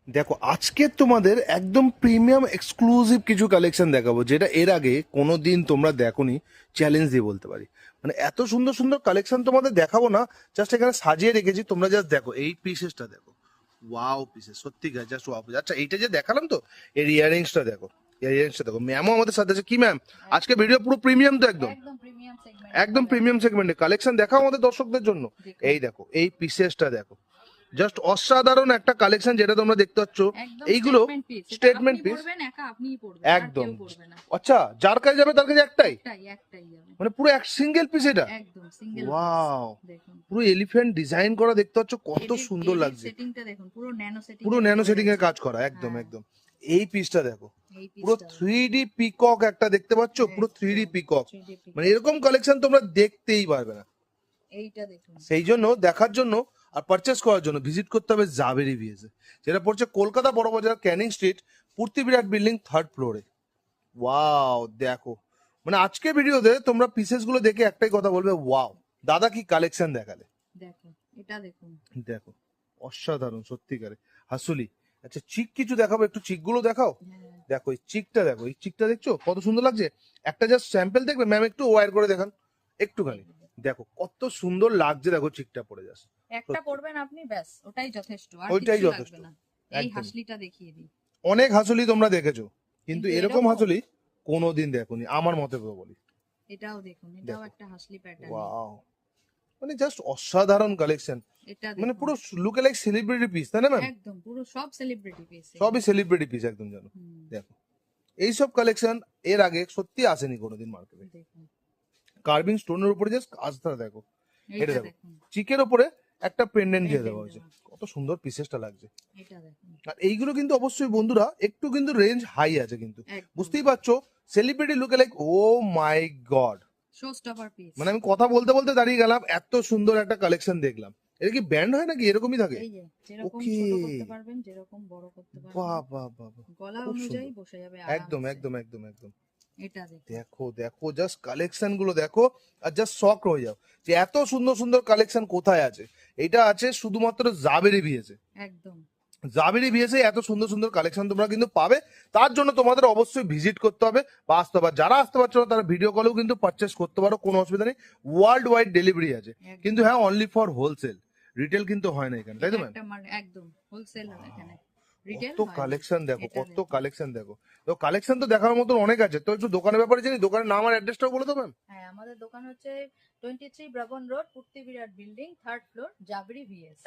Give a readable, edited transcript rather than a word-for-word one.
দেখো আজকে তোমাদের একদম প্রিমিয়াম এক্সক্লুসিভ কিছু কালেকশন দেখাবো, যেটা এর আগে কোনোদিন তোমরা দেখোনি। চ্যালেঞ্জ দিয়ে বলতে পারি, মানে এত সুন্দর সুন্দর কালেকশন তোমাদের দেখাবো না, জাস্ট এখানে সাজিয়ে রেখেছি, তোমরা জাস্ট দেখো এই পিসেসটা দেখো। ওয়াও পিসেস, সত্যি জাস্ট ওয়াও। আচ্ছা এইটা যে দেখালাম তো, এর ইয়ারিংসটা দেখো, ইয়ারিংসটা দেখো। ম্যামও আমাদের সাথে আছে। কি ম্যাম, আজকে ভিডিও পুরো প্রিমিয়াম তো একদম একদম প্রিমিয়াম সেগমেন্ট একদম প্রিমিয়াম সেগমেন্টে কালেকশন দেখাও আমাদের দর্শকদের জন্য। এই দেখো এই পিসেসটা দেখো, জাস্ট অসাধারণ একটা কালেকশন যেটা তোমরা দেখতে পাচ্ছ। একদম এইগুলো স্টেটমেন্ট স্টেটমেন্ট পিস পড়বেন, একা আপনিই পড়বেন, আর একদম। কেউ পড়বে না। আচ্ছা, যার কাছে যাবে তার কাছে একটাই, একটাই যাবে, মানে পুরো এক সিঙ্গেল পিস এটা। একদম সিঙ্গেল পিস। ওয়াও, দেখুন পুরো এলিফ্যান্ট ডিজাইন করা দেখতে পাচ্ছ, কত সুন্দর লাগছে। সেটিংটা দেখুন, পুরো ন্যানো সেটিং, পুরো ন্যানো সেটিং এর কাজ করা, একদম একদম। এই পিসটা দেখো, এই পুরো পিসটা 3D পিকক একটা দেখতে পাচ্ছ, পুরো 3D পিকক। 3D pick. মানে এরকম কালেকশন তোমরা দেখতেই পারবে না। এইটা দেখুন, সেই জন্য দেখার জন্য আর পারচেস করার জন্য ভিজিট করতে হবে জাবেরি ভিএসে, যেটা পড়ছে কলকাতা বড় বাজার, ক্যানিং স্ট্রিট, পূর্তি বিরাট বিল্ডিং, 3rd ফ্লোরে। ওয়াও দেখো, মানে আজকে ভিডিওতে তোমরা পিসেস গুলো দেখে একটাই কথা বলবে, ওয়াও দাদা কি কালেকশন দেখালে। দেখুন এটা দেখুন। দেখো অসাধারণ সত্যিকারে হাসুলি। আচ্ছা চিক কিছু দেখাবো, একটু চিক গুলো দেখাও। হ্যাঁ, দেখো এই চিকটা দেখো, এই চিকটা দেখছো কত সুন্দর লাগছে। একটা জাস্ট স্যাম্পল দেখবে ম্যাম, একটু ওয়্যার করে দেখান একটুখানি। দেখো কত সুন্দর লাগছে, দেখো চিকটা পরে যাস। একটা পড়বেন আপনি, ব্যাস ওটাই যথেষ্ট, আর ওইটাই কিছু যথেষ্ট, লাগবে না। এই একদম। হাসলিটা দেখিয়ে দিই। অনেক হাসুলি তোমরা দেখেছো, কিন্তু কিন্তু এরকম এরকম? হাসুলি কোনোদিন দেখোনি আমার মতে তো বলি। এটাও দেখুন, এটাও দেখো একটা হাসলি প্যাটার্ন। ওয়াও, মানে জাস্ট অসাধারণ কালেকশন। এটা মানে দেখুন, পুরো লুকে লাইক সেলিব্রিটি পিস, তাই না ম্যাম? একদম পুরো সব সেলিব্রিটি পিস। সবই সেলিব্রিটি পিস একদম জানো। দেখো এইসব কালেকশন এর আগে সত্যি আসেনি কোনোদিন মার্কেটে। দেখুন কার্ভিং স্টোনের উপরে জাস্ট কাজটা দেখো, এটা এইটা দেখো, দেখুন, চিকের উপরে একটা পেন্ডেন্ট দিয়ে দেওয়া Pendant হয়েছে, দেওয়া। কত সুন্দর পিসেসটা লাগছে। এটা দেখুন, আর এইগুলো কিন্তু অবশ্যই বন্ধুরা একটু কিন্তু রেঞ্জ হাই আছে, কিন্তু একদম বুঝতেই পারছো সেলিব্রিটি লুকে লাইক, ও মাই গড। Show stopper piece. মানে আমি কথা বলতে বলতে দাঁড়িয়ে গেলাম, এত সুন্দর একটা কালেকশন দেখলাম। এটা কি ব্যান্ড হয় নাকি এরকমই থাকে? এই যে যেরকম ওকে, ছোট করতে পারবেন, যেরকম বড় করতে পারবেন, বাহ বাহ বাহ বাহ, গলা খুব অনুযায়ী সুন্দর। বসে যাবে একদম আরামসে। একদম একদম একদম। এটা দেখুন, দেখো দেখো জাস্ট কালেকশন গুলো দেখো, আর জাস্ট শক হয়ে যাও যে এত সুন্দর সুন্দর কালেকশন কোথায় আছে। এটা আছে শুধুমাত্র জাবেরি ভিএসে। একদম জাবেরি ভিএসে এত সুন্দর সুন্দর কালেকশন তোমরা কিন্তু পাবে। তার জন্য তোমাদের অবশ্যই ভিজিট করতে হবে বা আসতে হবে। যারা আসতে পারছো না তারা ভিডিও কলেও কিন্তু পারচেস করতে পারো, কোনো অসুবিধা নেই। ওয়ার্ল্ড ওয়াইড ডেলিভারি আছে, একদম। কিন্তু হ্যাঁ অনলি ফর হোলসেল, রিটেল কিন্তু হয় না এখানে, তাই তো এটা ম্যাম? একটা একদম হোলসেল এখানে, রিটেল কত কালেকশন দেখো, এটা কত দেখুন। কালেকশন দেখো। তো কালেকশন তো দেখার মতন অনেক আছে, তো একটু দোকানের ব্যাপারে জানি, দোকানের নাম আর অ্যাড্রেসটাও বলে দেবেন। হ্যাঁ, আমাদের দোকান হচ্ছে 23 ব্রাবন রোড, পূর্তি বিরাট building, 3rd floor, Jabri VS.